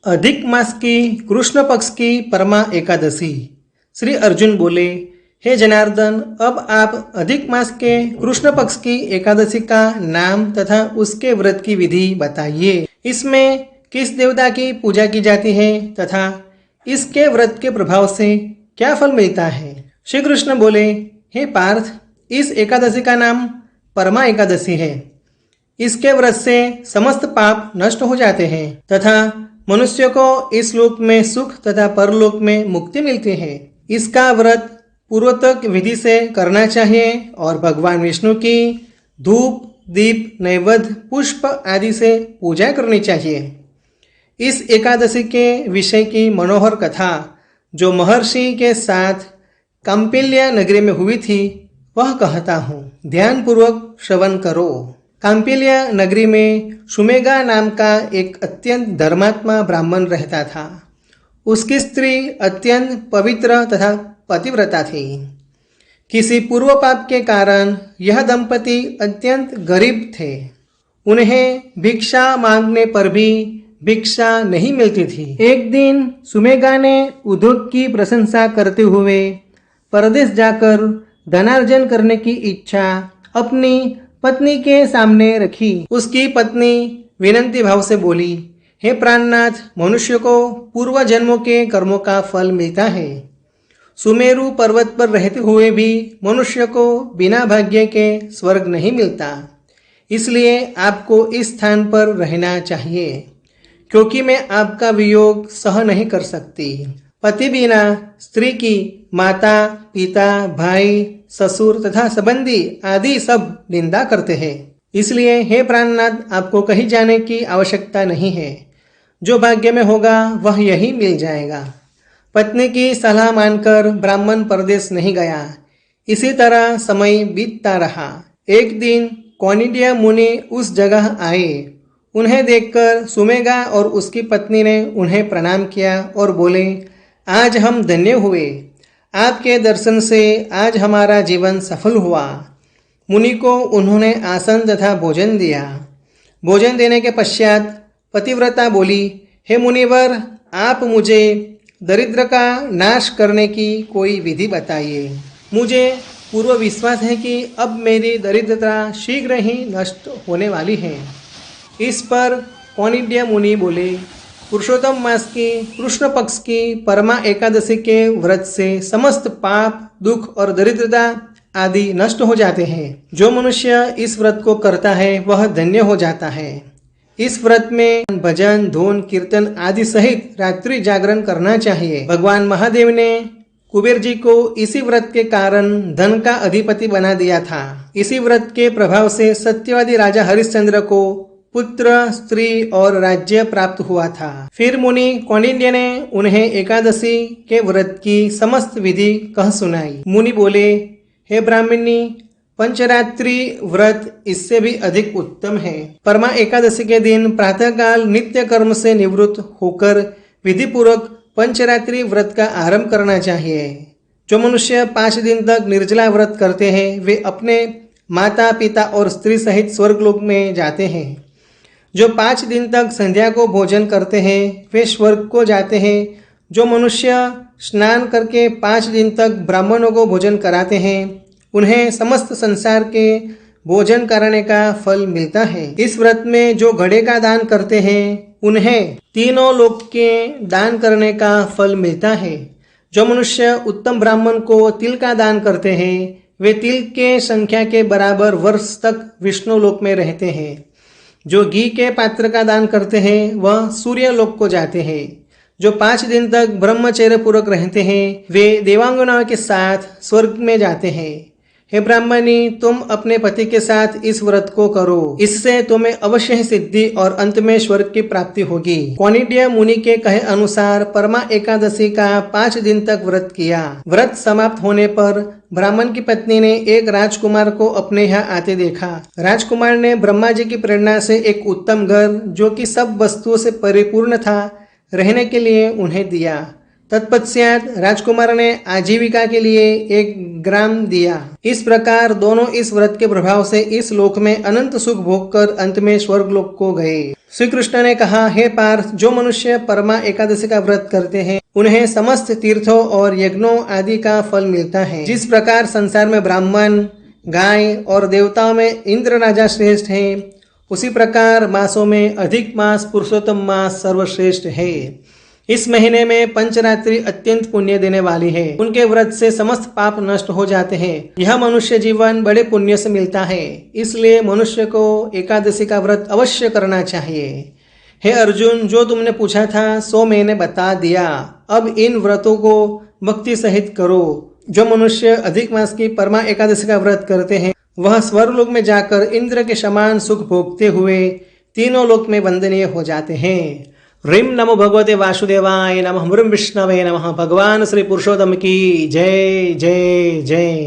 अधिक मास की कृष्ण पक्ष की परमा एकादशी। श्री अर्जुन बोले, हे जनार्दन, अब आप अधिक मास के कृष्ण पक्ष की एकादशी का नाम तथा उसके व्रत की विधि बताइए। इसमें किस देवता की पूजा की जाती है तथा इसके व्रत के प्रभाव से क्या फल मिलता है। श्री कृष्ण बोले, हे पार्थ, इस एकादशी का नाम परमा एकादशी है। इसके व्रत से समस्त पाप नष्ट हो जाते हैं तथा मनुष्य को इस लोक में सुख तथा परलोक में मुक्ति मिलती है। इसका व्रत पूर्वोक्त विधि से करना चाहिए और भगवान विष्णु की धूप, दीप, नैवेद्य, पुष्प आदि से पूजा करनी चाहिए। इस एकादशी के विषय की मनोहर कथा जो महर्षि के साथ काम्पिल्य नगरी में हुई थी, वह कहता हूँ, ध्यानपूर्वक श्रवण करो। काम्पिल्य नगरी में सुमेगा नाम का एक अत्यंत धर्मात्मा ब्राह्मण रहता था। उसकी स्त्री अत्यंत पवित्र तथा पतिव्रता थी। किसी पूर्व पाप के कारण यह दंपति अत्यंत गरीब थे। उन्हें भिक्षा मांगने पर भी भिक्षा नहीं मिलती थी। एक दिन सुमेगा ने उद्योग की प्रशंसा करते हुए परदेश जाकर धनार्जन करने की इच्छा अपनी पत्नी के सामने रखी। उसकी पत्नी विनंती भाव से बोली, हे प्राणनाथ, मनुष्य को पूर्व जन्मों के कर्मों का फल मिलता है। सुमेरु पर्वत पर रहते हुए भी मनुष्य को बिना भाग्य के स्वर्ग नहीं मिलता। इसलिए आपको इस स्थान पर रहना चाहिए, क्योंकि मैं आपका वियोग सह नहीं कर सकती। पति बिना स्त्री की माता, पिता, भाई, ससुर तथा संबंधी आदि सब निंदा करते हैं। इसलिए हे प्राणनाथ, आपको कहीं जाने की आवश्यकता नहीं है। जो भाग्य में होगा वह यही मिल जाएगा। पत्नी की सलाह मानकर ब्राह्मण परदेश नहीं गया। इसी तरह समय बीतता रहा। एक दिन कौनिड्य मुनि उस जगह आए। उन्हें देखकर सुमेगा और उसकी पत्नी ने उन्हें प्रणाम किया और बोले, आज हम धन्य हुए। आपके दर्शन से आज हमारा जीवन सफल हुआ। मुनि को उन्होंने आसन तथा भोजन दिया। भोजन देने के पश्चात पतिव्रता बोली, हे मुनिवर, आप मुझे दरिद्र का नाश करने की कोई विधि बताइए। मुझे पूर्व विश्वास है कि अब मेरी दरिद्रता शीघ्र ही नष्ट होने वाली है। इस पर कौनिड्य मुनि बोले, पुरुषोत्तम मास की कृष्ण पक्ष की परमा एकादशी के व्रत से समस्त पाप, दुख और दरिद्रता आदि नष्ट हो जाते हैं। जो मनुष्य इस व्रत को करता है वह धन्य हो जाता है। इस व्रत में भजन, धून, कीर्तन आदि सहित रात्रि जागरण करना चाहिए। भगवान महादेव ने कुबेर जी को इसी व्रत के कारण धन का अधिपति बना दिया था। इसी व्रत के प्रभाव से सत्यवादी राजा हरिश्चंद्र को पुत्र, स्त्री और राज्य प्राप्त हुआ था। फिर मुनि कौंडिन्य ने उन्हें एकादशी के व्रत की समस्त विधि कह सुनाई। मुनि बोले, हे ब्राह्मणी, पंचरात्रि व्रत इससे भी अधिक उत्तम है। परमा एकादशी के दिन प्रातःकाल नित्य कर्म से निवृत्त होकर विधि पूर्वक पंचरात्रि व्रत का आरंभ करना चाहिए। जो मनुष्य 5 दिन तक निर्जला व्रत करते हैं वे अपने माता, पिता और स्त्री सहित स्वर्गलोक में जाते हैं। जो 5 दिन तक संध्या को भोजन करते हैं वे स्वर्ग को जाते हैं। जो मनुष्य स्नान करके 5 दिन तक ब्राह्मणों को भोजन कराते हैं उन्हें समस्त संसार के भोजन कराने का फल मिलता है। इस व्रत में जो घड़े का दान करते हैं उन्हें तीनों लोक के दान करने का फल मिलता है। जो मनुष्य उत्तम ब्राह्मण को तिल का दान करते हैं वे तिल के संख्या के बराबर वर्ष तक विष्णु लोक में रहते हैं। जो घी के पात्र का दान करते हैं वह सूर्य लोक को जाते हैं। जो 5 दिन तक ब्रह्मचर्य पूर्वक रहते हैं वे देवांगनाओं के साथ स्वर्ग में जाते हैं। हे ब्राह्मणी, तुम अपने पति के साथ इस व्रत को करो। इससे तुम्हें अवश्य ही सिद्धि और अंत में स्वर्ग की प्राप्ति होगी। कौंडिन्य मुनि के कहे अनुसार परमा एकादशी का 5 दिन तक व्रत किया। व्रत समाप्त होने पर ब्राह्मण की पत्नी ने एक राजकुमार को अपने यहाँ आते देखा। राजकुमार ने ब्रह्मा जी की प्रेरणा से एक उत्तम घर जो कि सब वस्तुओं से परिपूर्ण था रहने के लिए उन्हें दिया तत्पश्चात राजकुमार ने आजीविका के लिए 1 ग्राम दिया। इस प्रकार दोनों इस व्रत के प्रभाव से इस लोक में अनंत सुख भोग कर अंत में स्वर्ग लोक को गए। श्री कृष्ण ने कहा, हे पार्थ, जो मनुष्य परमा एकादशी का व्रत करते हैं उन्हें समस्त तीर्थों और यज्ञों आदि का फल मिलता है। जिस प्रकार संसार में ब्राह्मण, गाय और देवताओं में इंद्र राजा श्रेष्ठ है, उसी प्रकार मासों में अधिक मास पुरुषोत्तम मास सर्वश्रेष्ठ है। इस महीने में पंचरात्रि अत्यंत पुण्य देने वाली है। उनके व्रत से समस्त पाप नष्ट हो जाते हैं। यह मनुष्य जीवन बड़े पुण्य से मिलता है, इसलिए मनुष्य को एकादशी का व्रत अवश्य करना चाहिए। हे अर्जुन, जो तुमने पूछा था सो मैंने बता दिया। अब इन व्रतों को भक्ति सहित करो। जो मनुष्य अधिक मास की परमा एकादशी का व्रत करते हैं वह स्वर्गलोक में जाकर इंद्र के समान सुख भोगते हुए तीनों लोक में वंदनीय हो जाते हैं। ह्रीं नमो भगवते वासुदेवाय नमः। ह्रीं विष्णवे नमः। भगवान श्री पुरुषोत्तम की जय जय जय।